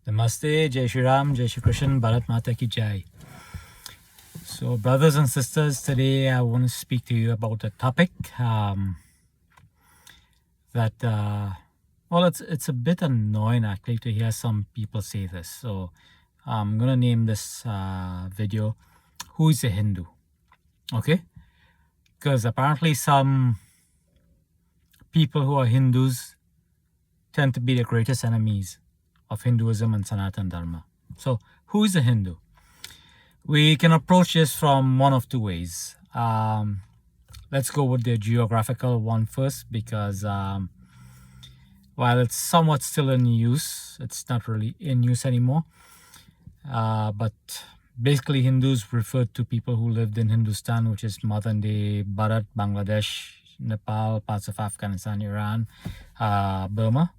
Namaste, Jai Shri Ram, Jai Shri Krishna, Bharat Mata Ki Jai. So, brothers and sisters, today I want to speak to you about a topic that, well, it's a bit annoying actually to hear some people say this. So, I'm going to name this video, Who is a Hindu? Okay? Because apparently some people who are Hindus tend to be the greatest enemies of Hinduism and Sanatan Dharma. So, who is a Hindu? We can approach this from one of two ways. Let's go with the geographical one first, because while it's somewhat still in use, it's not really in use anymore. But basically, Hindus referred to people who lived in Hindustan, which is modern-day Bharat, Bangladesh, Nepal, parts of Afghanistan, Iran, Burma.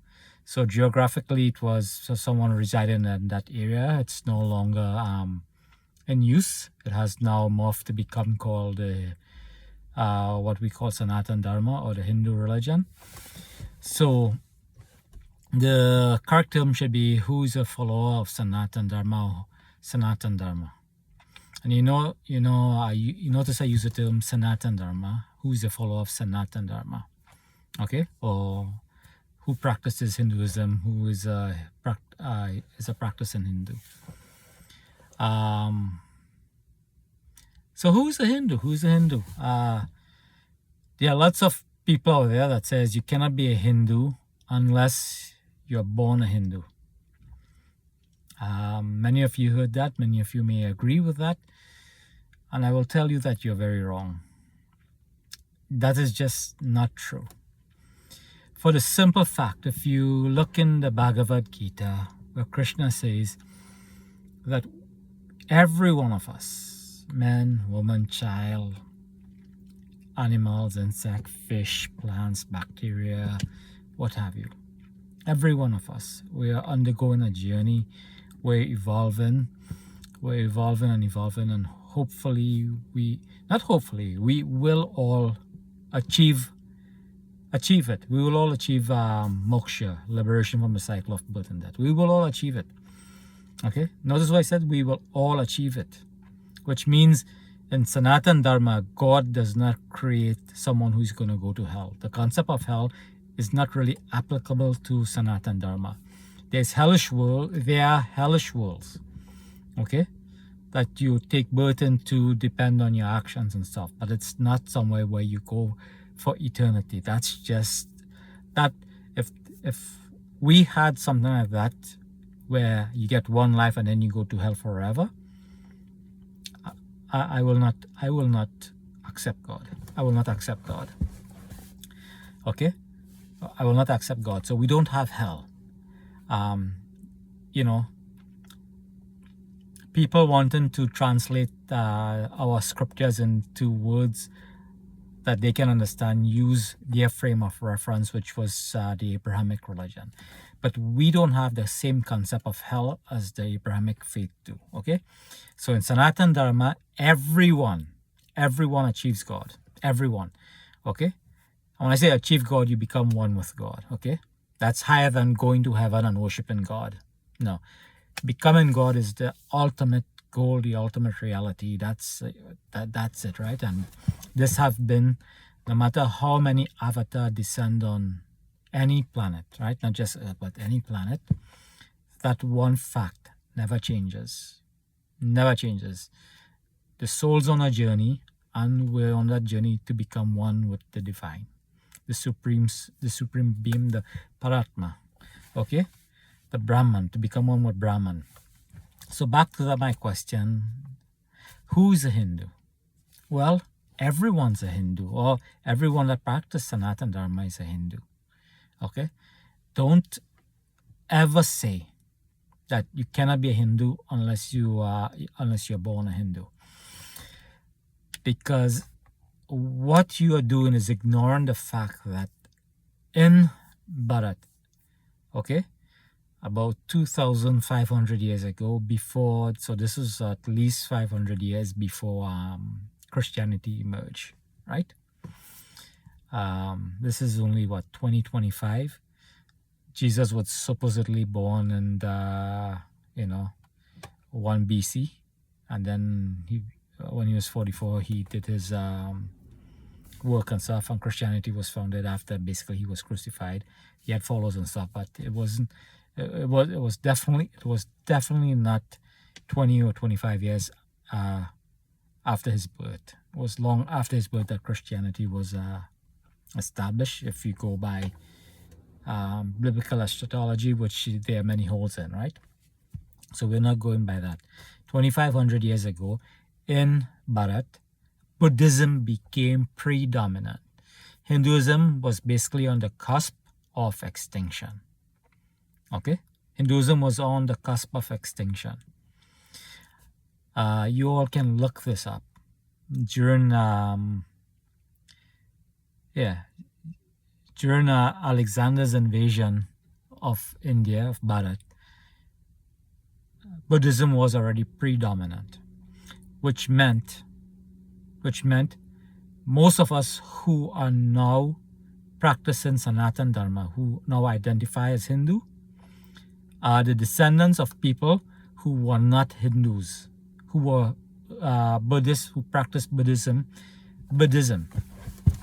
So geographically, it was someone residing in that area. It's no longer in use. It has now morphed to become called what we call Sanatan Dharma, or the Hindu religion. So the correct term should be, who is a follower of Sanatan Dharma or Sanatan Dharma. And you notice I use the term Sanatan Dharma. Who is a follower of Sanatan Dharma? Okay, or who practices Hinduism, who is a practicing Hindu. So who is a Hindu? Who is a Hindu? There are lots of people out there that says you cannot be a Hindu unless you're born a Hindu. Many of you heard that. Many of you may agree with that. And I will tell you that you're very wrong. That is just not true. For the simple fact, if you look in the Bhagavad Gita, where Krishna says that every one of us, man, woman, child, animals, insect, fish, plants, bacteria, what have you, every one of us, we are undergoing a journey. We're evolving and evolving, and hopefully we will all achieve it. We will all achieve moksha, liberation from the cycle of birth and death. We will all achieve it. Okay? Notice what I said, we will all achieve it. Which means in Sanatan Dharma, God does not create someone who's going to go to hell. The concept of hell is not really applicable to Sanatan Dharma. There are hellish worlds. Okay? That you take birth into, depend on your actions and stuff. But it's not somewhere where you go for eternity. That's just that. If we had something like that, where you get one life and then you go to hell forever, I will not accept God. I will not accept God. Okay, I will not accept God. So we don't have hell. People wanting to translate our scriptures into words that they can understand, use their frame of reference, which was the Abrahamic religion. But we don't have the same concept of hell as the Abrahamic faith do, okay? So in Sanatan Dharma, everyone achieves God. Everyone, okay? And when I say achieve God, you become one with God, okay? That's higher than going to heaven and worshiping God. No. Becoming God is the ultimate goal, the ultimate reality. That's it, right? And this have been, no matter how many avatars descend on any planet, right? Not just Earth, but any planet, that one fact never changes. Never changes. The soul's on a journey, and we're on that journey to become one with the divine, the supreme being, the Paratma, okay? The Brahman, to become one with Brahman. So back to my question, who is a Hindu? Well, everyone's a Hindu, or everyone that practices Sanatan Dharma is a Hindu. Okay? Don't ever say that you cannot be a Hindu unless you're born a Hindu. Because what you are doing is ignoring the fact that in Bharat, okay, about 2,500 years ago, so this is at least 500 years before Christianity emerged, right? This is only 2025. Jesus was supposedly born in the, 1 BC, and then when he was 44, he did his work and stuff, and Christianity was founded after basically he was crucified. He had followers and stuff, but it wasn't. It was definitely not 20 or 25 years after his birth. It was long after his birth that Christianity was established, if you go by biblical eschatology, which there are many holes in, right? So we're not going by that. 2,500 years ago in Bharat, Buddhism became predominant. Hinduism was basically on the cusp of extinction. Okay? Hinduism was on the cusp of extinction. You all can look this up. During Alexander's invasion of India, of Bharat, Buddhism was already predominant, which meant most of us who are now practicing Sanatana Dharma, who now identify as Hindu, are the descendants of people who were not Hindus, who were Buddhists, who practiced Buddhism.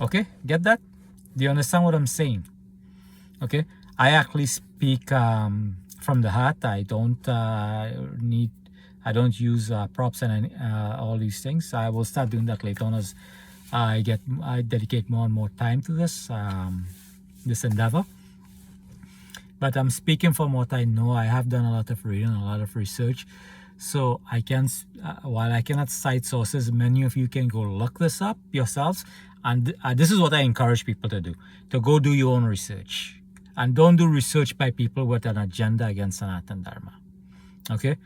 Okay, get that? Do you understand what I'm saying? Okay, I actually speak from the heart. I don't use props and all these things. I will start doing that later on as I dedicate more and more time to this endeavor. But I'm speaking from what I know. I have done a lot of reading, a lot of research. So I can, while I cannot cite sources, many of you can go look this up yourselves. And this is what I encourage people to do, to go do your own research. And don't do research by people with an agenda against Sanatana Dharma. Okay?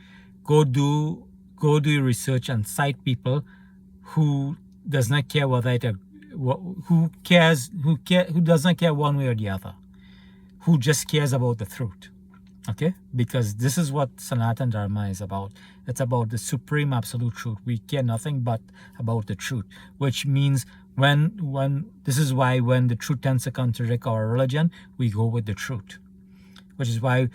Go do your research and cite people who does not care whether who does not care one way or the other, who just cares about the truth. Okay? Because this is what Sanatana Dharma is about. It's about the supreme absolute truth. We care nothing but about the truth, which means this is why when the truth tends to contradict our religion, we go with the truth. Which is why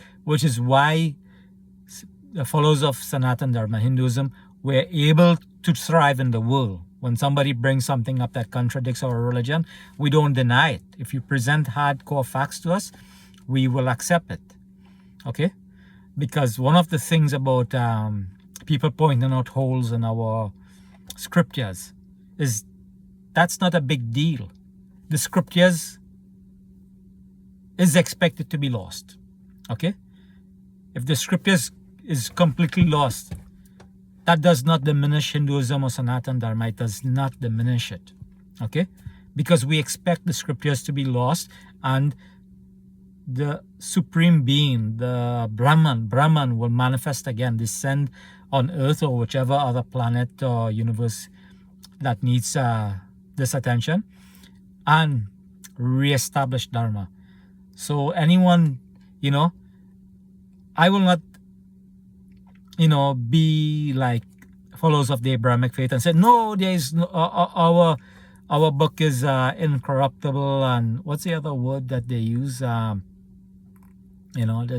the followers of Sanatana Dharma, Hinduism, were able to thrive in the world. When somebody brings something up that contradicts our religion, we don't deny it. If you present hardcore facts to us, we will accept it. Okay? Because one of the things about people pointing out holes in our scriptures is that's not a big deal. The scriptures is expected to be lost. Okay? If the scriptures is completely lost, that does not diminish Hinduism or Sanatana Dharma. It does not diminish it. Okay? Because we expect the scriptures to be lost, and the supreme being, the Brahman will manifest again, descend on earth or whichever other planet or universe that needs this attention, and reestablish Dharma. So anyone, I will not, be like followers of the Abrahamic faith and say, no, there is no, our book is incorruptible, and what's the other word that they use? There's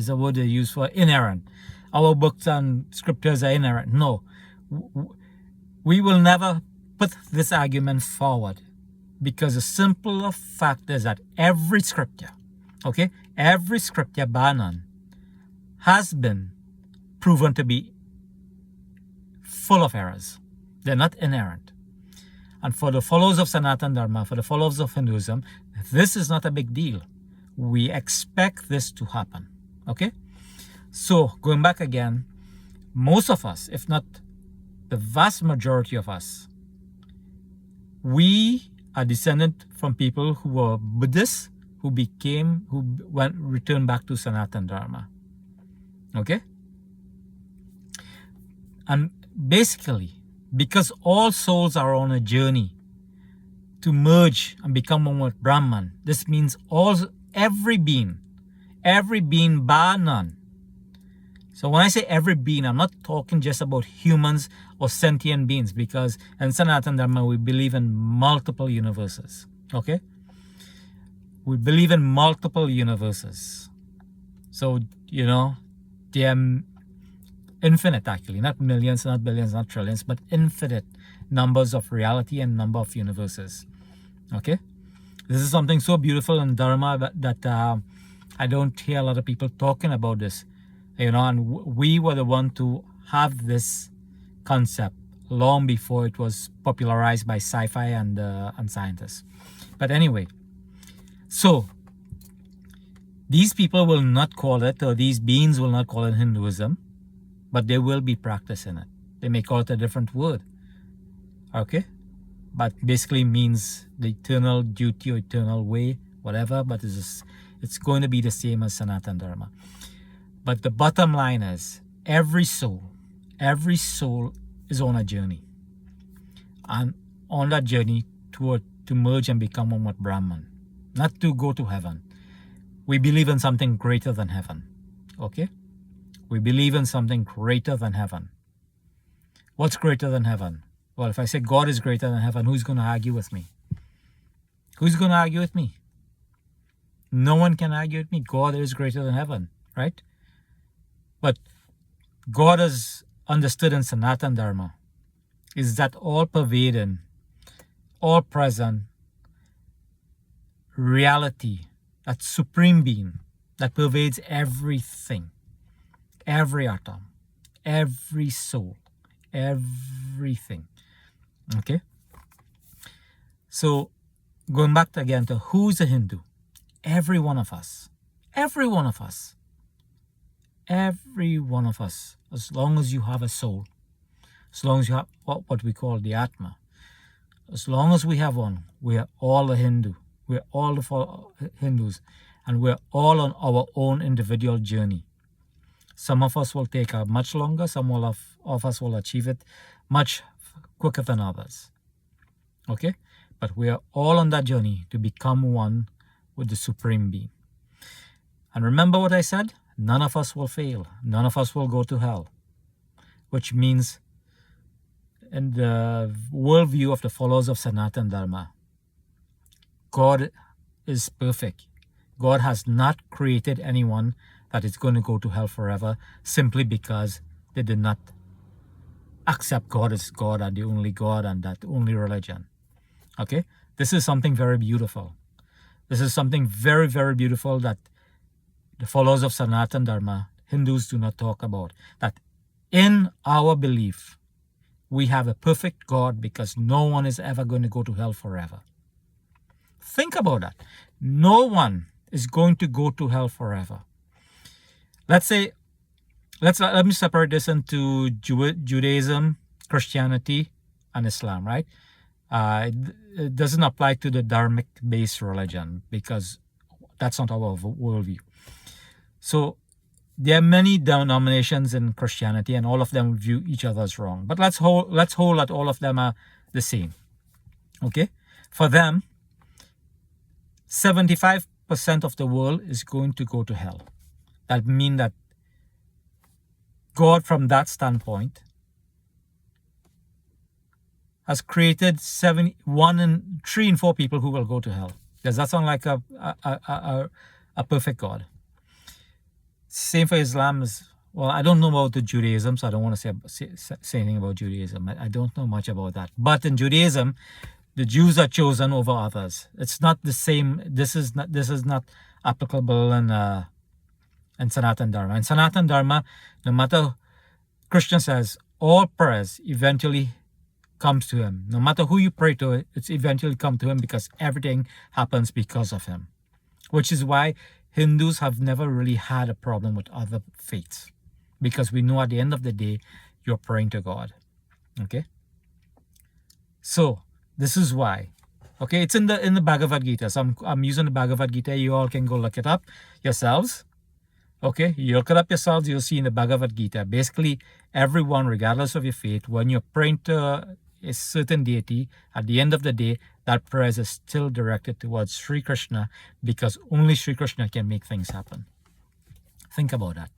a word they use for inerrant. Our books and scriptures are inerrant. No, we will never put this argument forward, because the simple fact is that every scripture, bar none, has been proven to be full of errors. They're not inerrant. And for the followers of Sanatana Dharma, for the followers of Hinduism, this is not a big deal. We expect this to happen. Okay? So, going back again, most of us, if not the vast majority of us, we are descended from people who were Buddhists, who returned back to Sanatana Dharma. Okay? And basically, because all souls are on a journey to merge and become one with Brahman, this means every being bar none. So when I say every being, I'm not talking just about humans or sentient beings, because in Sanatana Dharma we believe in multiple universes. Okay? We believe in multiple universes. So, they're infinite, actually, not millions, not billions, not trillions, but infinite numbers of reality and number of universes. Okay, this is something so beautiful in Dharma that I don't hear a lot of people talking about this. And we were the one to have this concept long before it was popularized by sci-fi and scientists. But anyway, so these people will not call it, or these beings will not call it Hinduism, but they will be practicing it. They may call it a different word, okay? But basically means the eternal duty or eternal way, whatever, but it's going to be the same as Sanatana Dharma. But the bottom line is, every soul is on a journey. And on that journey to merge and become one with Brahman, not to go to heaven. We believe in something greater than heaven, okay? We believe in something greater than heaven. What's greater than heaven? Well, if I say God is greater than heaven, who's going to argue with me? Who's going to argue with me? No one can argue with me. God is greater than heaven, right? But God is understood in Sanatana Dharma is that all-pervading, all-present reality, that supreme being that pervades everything, every atom, every soul, everything. Okay? So, going back again to who's a Hindu? Every one of us. Every one of us. Every one of us. As long as you have a soul. As long as you have what we call the Atma. As long as we have one, we are all a Hindu. We're all the Hindus. And we're all on our own individual journey. Some of us will take much longer. Some of us will achieve it much quicker than others. Okay? But we are all on that journey to become one with the Supreme Being. And remember what I said? None of us will fail. None of us will go to hell. Which means, in the worldview of the followers of Sanatana Dharma, God is perfect. God has not created anyone that is going to go to hell forever simply because they did not accept God as God and the only God and that only religion. Okay? This is something very beautiful. This is something very, very beautiful that the followers of Sanatana Dharma, Hindus, do not talk about. That in our belief, we have a perfect God because no one is ever going to go to hell forever. Think about that. No one is going to go to hell forever. Let me separate this into Judaism, Christianity, and Islam, right? It doesn't apply to the Dharmic-based religion because that's not our worldview. So there are many denominations in Christianity, and all of them view each other as wrong. But let's hold that all of them are the same. Okay? For them, 75% of the world is going to go to hell. That means that God, from that standpoint, has created 3 and 4 people who will go to hell. Does that sound like a perfect God? Same for Islam. Well, I don't know about the Judaism, so I don't want to say anything about Judaism. I don't know much about that. But in Judaism, the Jews are chosen over others. It's not the same. This is not applicable in Sanatana Dharma. In Sanatana Dharma, no matter, Krishna says, all prayers eventually comes to him. No matter who you pray to, it's eventually come to him because everything happens because of him. Which is why Hindus have never really had a problem with other faiths. Because we know at the end of the day, you're praying to God. Okay? So, this is why. Okay, it's in the Bhagavad Gita. So I'm using the Bhagavad Gita. You all can go look it up yourselves. Okay, you look it up yourselves, you'll see in the Bhagavad Gita. Basically, everyone, regardless of your faith, when you're praying to a certain deity, at the end of the day, that prayer is still directed towards Sri Krishna because only Sri Krishna can make things happen. Think about that.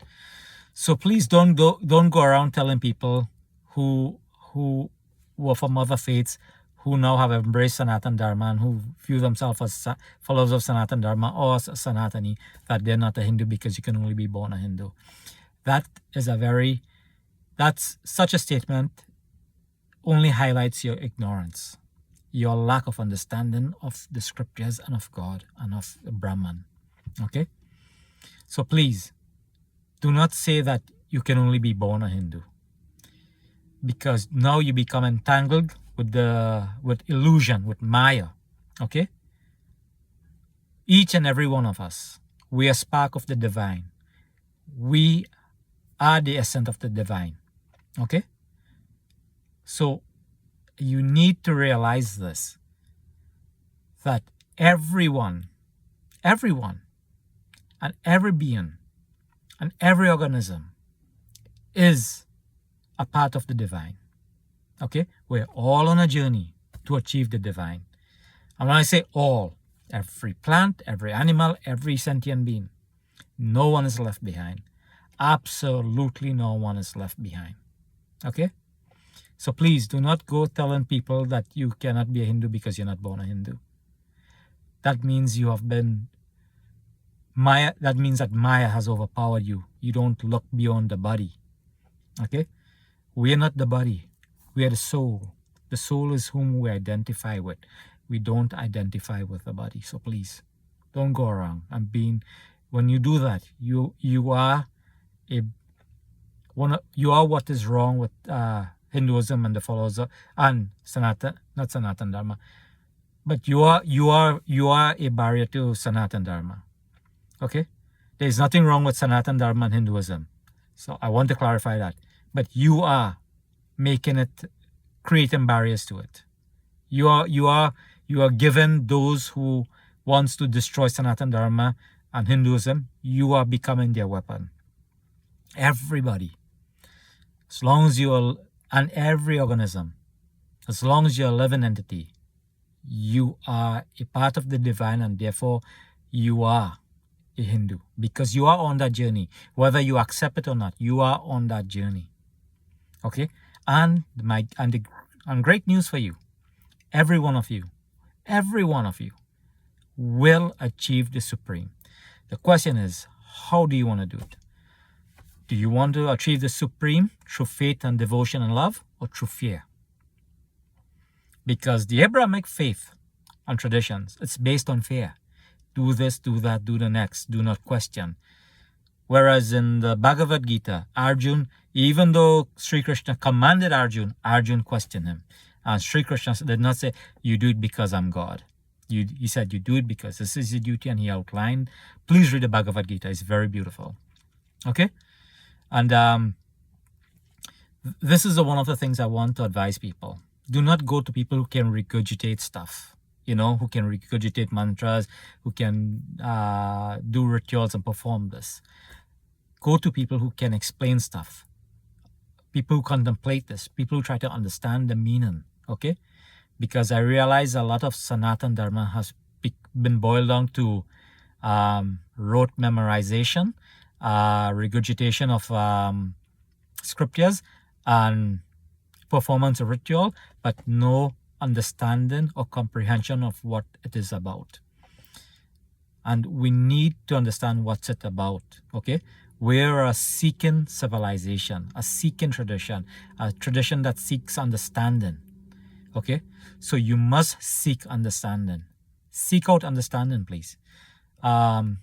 So please don't go around telling people who are from other faiths, who now have embraced Sanatan Dharma and who view themselves as followers of Sanatan Dharma or Sanatani, that they're not a Hindu because you can only be born a Hindu. That's such a statement only highlights your ignorance, your lack of understanding of the scriptures and of God and of Brahman. Okay? So please, do not say that you can only be born a Hindu, because now you become entangled with illusion, with Maya. Okay? Each and every one of us, we are spark of the divine. We are the essence of the divine. Okay? So you need to realize this, that everyone, and every being, and every organism is a part of the divine. Okay? We're all on a journey to achieve the divine. And when I say all, every plant, every animal, every sentient being, no one is left behind. Absolutely no one is left behind. Okay? So please do not go telling people that you cannot be a Hindu because you're not born a Hindu. That means you have been Maya. That means that Maya has overpowered you. You don't look beyond the body. Okay? We are not the body. We are the soul. The soul is whom we identify with. We don't identify with the body. So please, don't go around and being. When you do that, you are what is wrong with Hinduism and the followers of, and not Sanatan Dharma, but you are a barrier to Sanatan Dharma. Okay, there is nothing wrong with Sanatan Dharma and Hinduism, so I want to clarify that. But you are creating barriers to it. You are given those who wants to destroy Sanatan Dharma and Hinduism. You are becoming their weapon. Everybody, as long as you are. And every organism, as long as you're a living entity, you are a part of the divine, and therefore you are a Hindu, because you are on that journey. Whether you accept it or not, you are on that journey. Okay? And great news for you, every one of you will achieve the supreme. The question is, how do you want to do it? Do you want to achieve the supreme through faith and devotion and love, or through fear? Because the Abrahamic faith and traditions, it's based on fear. Do this, do that, do the next, do not question. Whereas in the Bhagavad Gita, Arjun, even though Sri Krishna commanded Arjun questioned him. And Sri Krishna did not say, you do it because I'm God. He said, you do it because this is your duty, and he outlined. Please read the Bhagavad Gita. It's very beautiful. Okay? And this is one of the things I want to advise people. Do not go to people who can regurgitate stuff, who can regurgitate mantras, who can do rituals and perform this. Go to people who can explain stuff, people who contemplate this, people who try to understand the meaning, okay? Because I realize a lot of Sanatan Dharma has been boiled down to rote memorization, regurgitation of scriptures and performance of ritual, but no understanding or comprehension of what it is about. And we need to understand what's it about, okay? We're a seeking civilization, a seeking tradition, a tradition that seeks understanding, okay? So you must seek understanding. Seek out understanding, please. And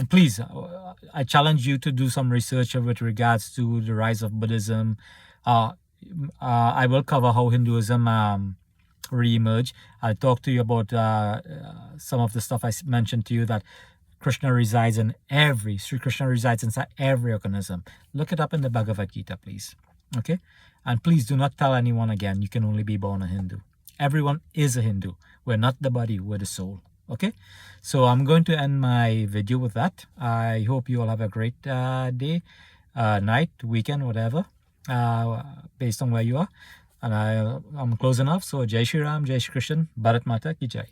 please, I challenge you to do some research with regards to the rise of Buddhism. I will cover how Hinduism re-emerged. I'll talk to you about some of the stuff I mentioned to you, that Sri Krishna resides inside every organism. Look it up in the Bhagavad Gita, please. Okay? And please do not tell anyone again, you can only be born a Hindu. Everyone is a Hindu. We're not the body, we're the soul. Okay, so I'm going to end my video with that. I hope you all have a great day, night, weekend, whatever, based on where you are. And I'm closing off. So Jai Shri Ram, Jai Shri Krishna, Bharat Mata Ki Jai.